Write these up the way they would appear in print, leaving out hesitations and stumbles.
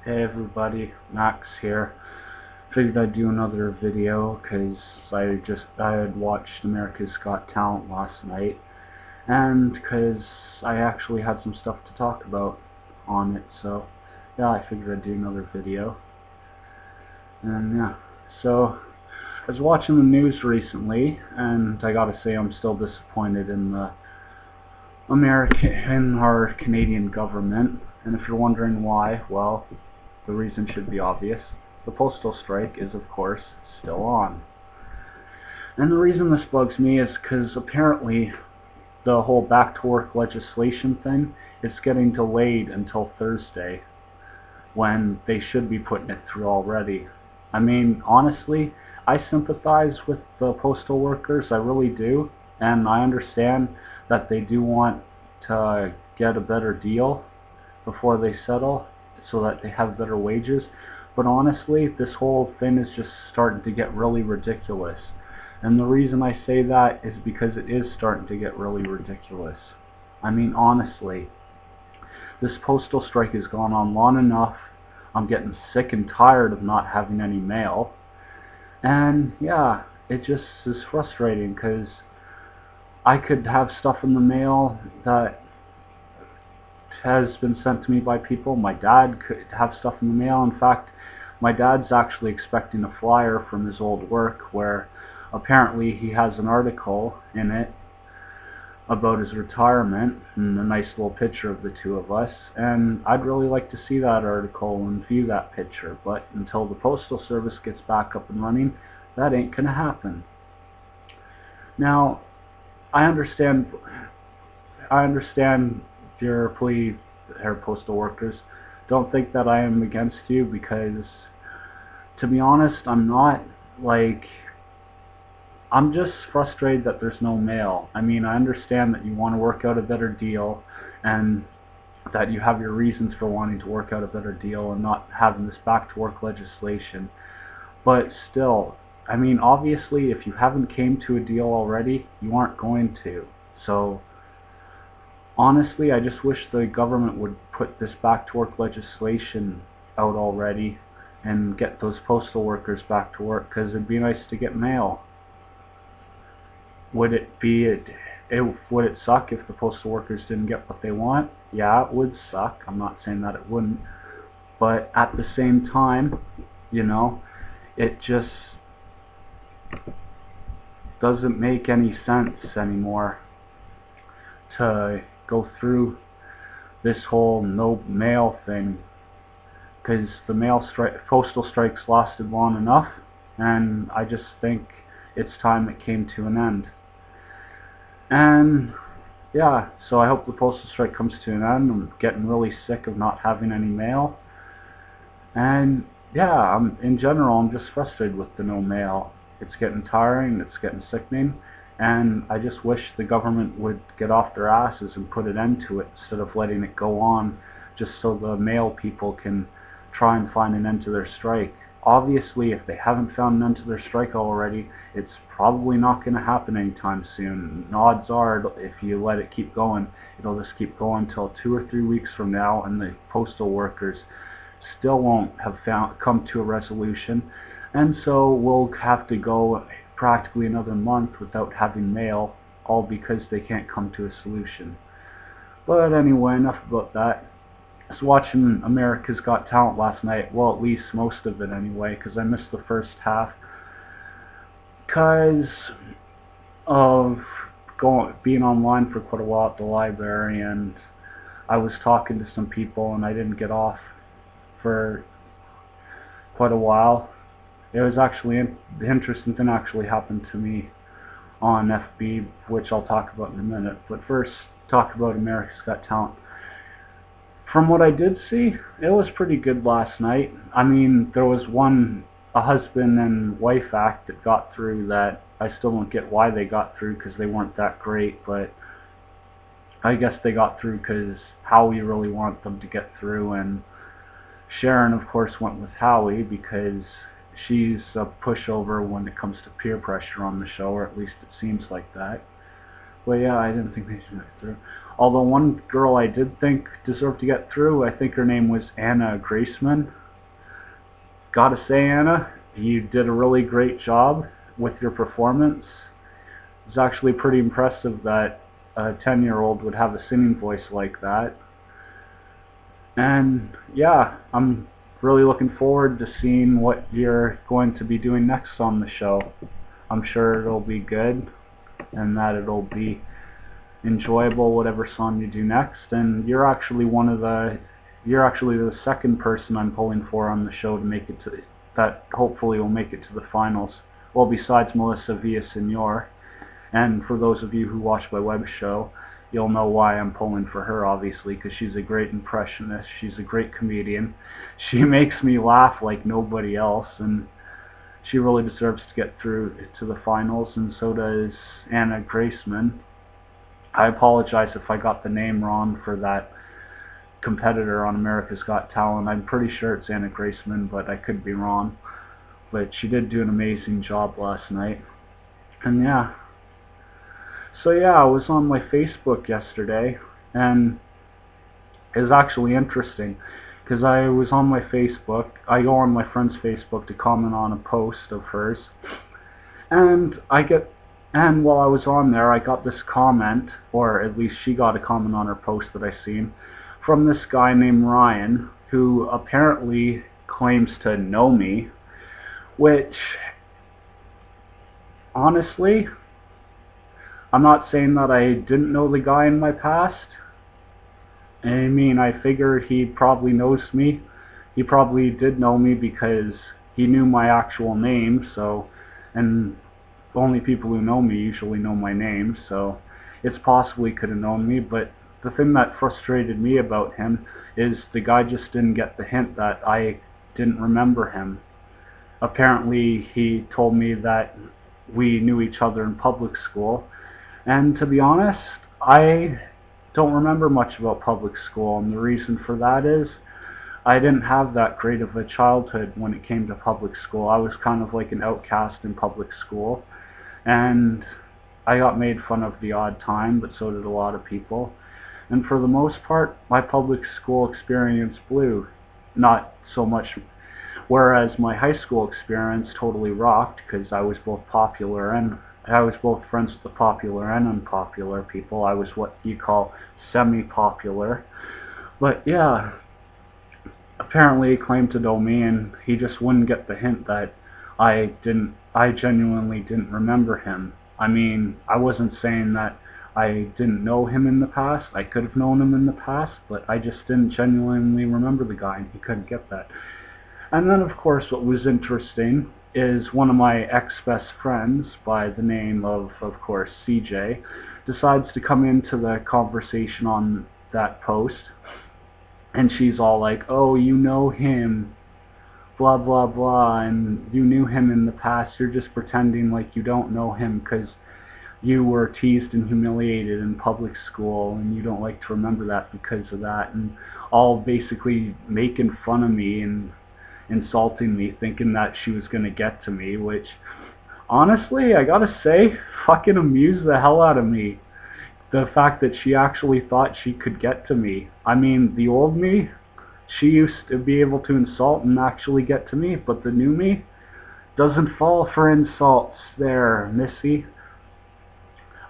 Hey everybody, Max here. Figured I'd do another video because I had watched America's Got Talent last night, and because I actually had some stuff to talk about on it, so yeah, I figured I'd do another video. And yeah, so I was watching the news recently, and I gotta say I'm still disappointed in our Canadian government. And if you're wondering why, well, the reason should be obvious. The postal strike is, of course, still on. And the reason this bugs me is because apparently the whole back-to-work legislation thing is getting delayed until Thursday, when they should be putting it through already. I mean, honestly, I sympathize with the postal workers, I really do, and I understand that they do want to get a better deal before they settle, so that they have better wages. But honestly, this whole thing is just starting to get really ridiculous. And the reason I say that is because it is starting to get really ridiculous. I mean, honestly, this postal strike has gone on long enough. I'm getting sick and tired of not having any mail. And yeah, it just is frustrating because I could have stuff in the mail that has been sent to me by people. My dad could have stuff in the mail. In fact, my dad's actually expecting a flyer from his old work where apparently he has an article in it about his retirement and a nice little picture of the two of us, and I'd really like to see that article and view that picture, but until the Postal Service gets back up and running, that ain't gonna happen. Now, I understand your plea, Air Postal Workers. Don't think that I am against you, because to be honest, I'm not. Like, I'm just frustrated that there's no mail. I mean, I understand that you want to work out a better deal, and that you have your reasons for wanting to work out a better deal and not having this back-to-work legislation. But still, I mean, obviously, if you haven't came to a deal already, you aren't going to. So honestly, I just wish the government would put this back-to-work legislation out already and get those postal workers back to work, because it'd be nice to get mail. Would it suck if the postal workers didn't get what they want? Yeah, it would suck. I'm not saying that it wouldn't. But at the same time, you know, it just doesn't make any sense anymore to go through this whole no mail thing, because the postal strikes lasted long enough, and I just think it's time it came to an end. And yeah, so I hope the postal strike comes to an end. I'm getting really sick of not having any mail, and yeah, in general, I'm just frustrated with the no mail. It's getting tiring, it's getting sickening, and I just wish the government would get off their asses and put an end to it, instead of letting it go on just so the mail people can try and find an end to their strike. Obviously, if they haven't found an end to their strike already, it's probably not going to happen anytime soon. And odds are, if you let it keep going, it'll just keep going until 2 or 3 weeks from now, and the postal workers still won't have come to a resolution, and so we'll have to go practically another month without having mail, all because they can't come to a solution. But anyway, enough about that. I was watching America's Got Talent last night, well, at least most of it anyway, because I missed the first half because of being online for quite a while at the library, and I was talking to some people and I didn't get off for quite a while. It was actually the interesting thing actually happened to me on FB, which I'll talk about in a minute. But first, talk about America's Got Talent. From what I did see, it was pretty good last night. I mean, there was a husband and wife act that got through that I still don't get why they got through, because they weren't that great, but I guess they got through because Howie really wanted them to get through, and Sharon, of course, went with Howie because she's a pushover when it comes to peer pressure on the show, or at least it seems like that. But yeah, I didn't think they should get through. Although one girl I did think deserved to get through, I think her name was Graceman. Gotta say, Anna, you did a really great job with your performance. It's actually pretty impressive that a 10-year-old would have a singing voice like that. And yeah, I'm really looking forward to seeing what you're going to be doing next on the show. I'm sure it'll be good and that it'll be enjoyable, whatever song you do next. And you're actually the second person I'm pulling for on the show to make it to that hopefully will make it to the finals. Well, besides Melissa Villasenor. And for those of you who watch my web show, you'll know why I'm pulling for her, obviously, because she's a great impressionist. She's a great comedian. She makes me laugh like nobody else, and she really deserves to get through to the finals, and so does Graceman. I apologize if I got the name wrong for that competitor on America's Got Talent. I'm pretty sure it's Graceman, but I could be wrong. But she did do an amazing job last night. And yeah. So yeah, I was on my Facebook yesterday, and it was actually interesting, because I was on my Facebook. I go on my friend's Facebook to comment on a post of hers, and while I was on there, I got this comment, or at least she got a comment on her post that I seen, from this guy named Ryan, who apparently claims to know me, which, honestly, I'm not saying that I didn't know the guy in my past. I mean, I figure he probably knows me. He probably did know me because he knew my actual name, so, and only people who know me usually know my name, so it's possible he could have known me. But the thing that frustrated me about him is the guy just didn't get the hint that I didn't remember him. Apparently he told me that we knew each other in public school, and to be honest, I don't remember much about public school, and the reason for that is I didn't have that great of a childhood when it came to public school. I was kind of like an outcast in public school, and I got made fun of the odd time, but so did a lot of people. And for the most part, my public school experience blew. Not so much, whereas my high school experience totally rocked, because I was both friends with the popular and unpopular people. I was what you call semi-popular. But yeah, apparently he claimed to know me, and he just wouldn't get the hint that I genuinely didn't remember him. I mean, I wasn't saying that I didn't know him in the past. I could have known him in the past, but I just didn't genuinely remember the guy, and he couldn't get that. And then, of course, what was interesting is one of my ex-best friends, by the name of course, CJ, decides to come into the conversation on that post, and she's all like, oh, you know him, blah, blah, blah, and you knew him in the past. You're just pretending like you don't know him because you were teased and humiliated in public school, and you don't like to remember that because of that, and all basically making fun of me and insulting me, thinking that she was going to get to me, which, honestly, I gotta say, fucking amused the hell out of me. The fact that she actually thought she could get to me. I mean, the old me, she used to be able to insult and actually get to me, but the new me doesn't fall for insults there, missy.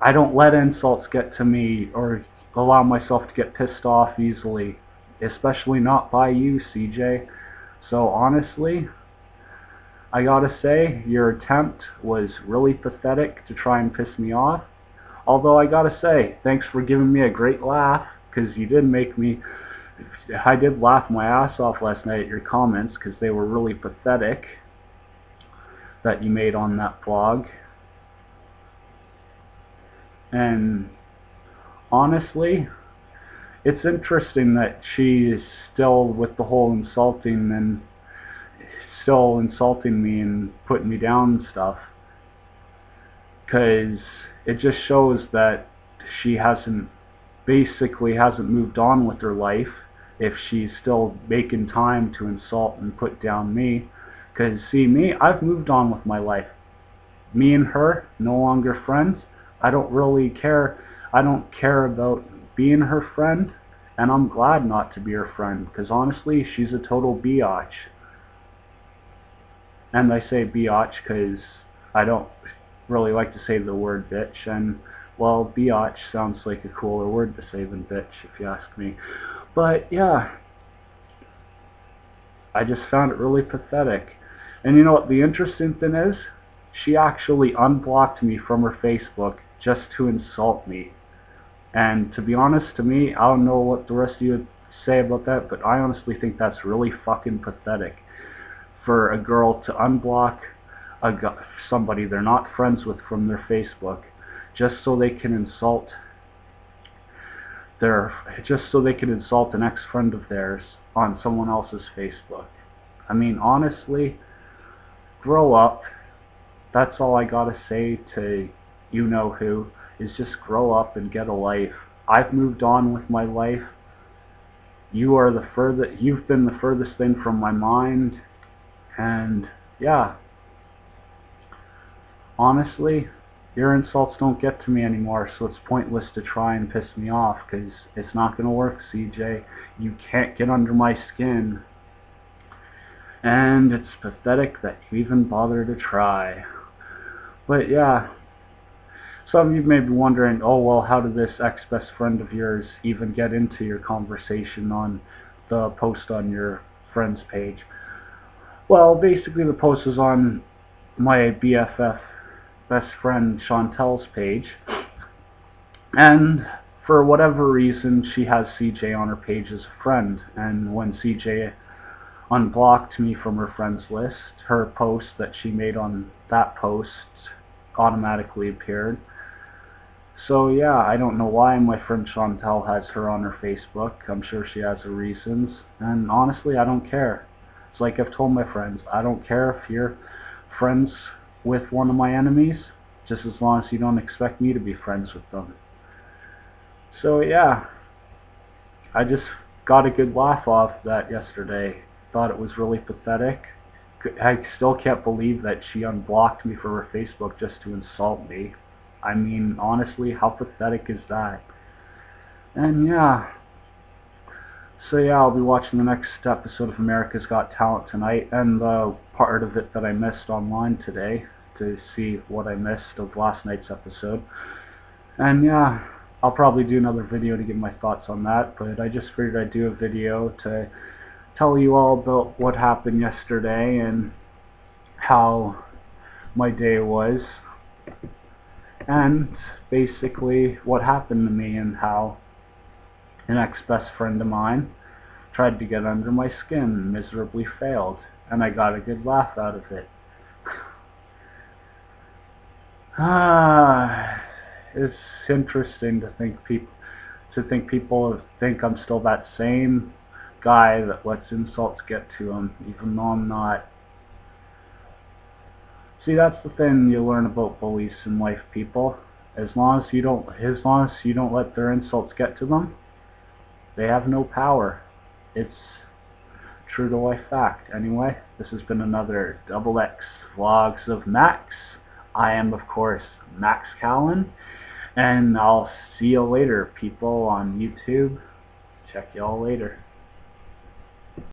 I don't let insults get to me or allow myself to get pissed off easily, especially not by you, CJ. So honestly, I gotta say, your attempt was really pathetic to try and piss me off. Although I gotta say, thanks for giving me a great laugh, because you did make me, I did laugh my ass off last night at your comments, because they were really pathetic, that you made on that blog. And honestly, it's interesting that she is still with the whole insulting and still insulting me and putting me down and stuff, because it just shows that she basically hasn't moved on with her life if she's still making time to insult and put down me. Because see, me, I've moved on with my life. Me and her, no longer friends, I don't really care. I don't care about being her friend, and I'm glad not to be her friend, because honestly, she's a total biatch. And I say biatch because I don't really like to say the word bitch, and well, biatch sounds like a cooler word to say than bitch, if you ask me. But yeah, I just found it really pathetic. And you know what the interesting thing is? She actually unblocked me from her Facebook just to insult me. And to be honest, to me, I don't know what the rest of you would say about that, but I honestly think that's really fucking pathetic. For a girl to unblock somebody they're not friends with from their Facebook just so they can insult an ex-friend of theirs on someone else's Facebook. I mean, honestly, grow up. That's all I gotta say to you know who, is just grow up and get a life. I've moved on with my life. You've been the furthest thing from my mind, and yeah, honestly, your insults don't get to me anymore, so it's pointless to try and piss me off, because it's not going to work, CJ. You can't get under my skin. And it's pathetic that you even bother to try. But yeah, some of you may be wondering, oh well, how did this ex-best friend of yours even get into your conversation on the post on your friend's page? Well, basically the post is on my BFF best friend Chantel's page, and for whatever reason she has CJ on her page as a friend, and when CJ unblocked me from her friends list, her post that she made on that post automatically appeared. So yeah, I don't know why my friend Chantel has her on her Facebook. I'm sure she has her reasons, and honestly I don't care. It's like I've told my friends, I don't care if you're friends with one of my enemies, just as long as you don't expect me to be friends with them. So yeah, I just got a good laugh off that yesterday. Thought it was really pathetic. I still can't believe that she unblocked me from her Facebook just to insult me. I mean, honestly, how pathetic is that? And yeah, so yeah, I'll be watching the next episode of America's Got Talent tonight, and the part of it that I missed online today, to see what I missed of last night's episode. And yeah, I'll probably do another video to give my thoughts on that, but I just figured I'd do a video to tell you all about what happened yesterday and how my day was, and basically what happened to me, and how an ex-best friend of mine tried to get under my skin and miserably failed, and I got a good laugh out of it. It's interesting to think people think I'm still that same guy that lets insults get to him, even though I'm not. See, that's the thing you learn about bullies in life, people. As long as you don't let their insults get to them, they have no power. It's true to life fact. Anyway, this has been another XX Vlogs of Max. I am, of course, Max Callan, and I'll see you later, people on YouTube. Check y'all later.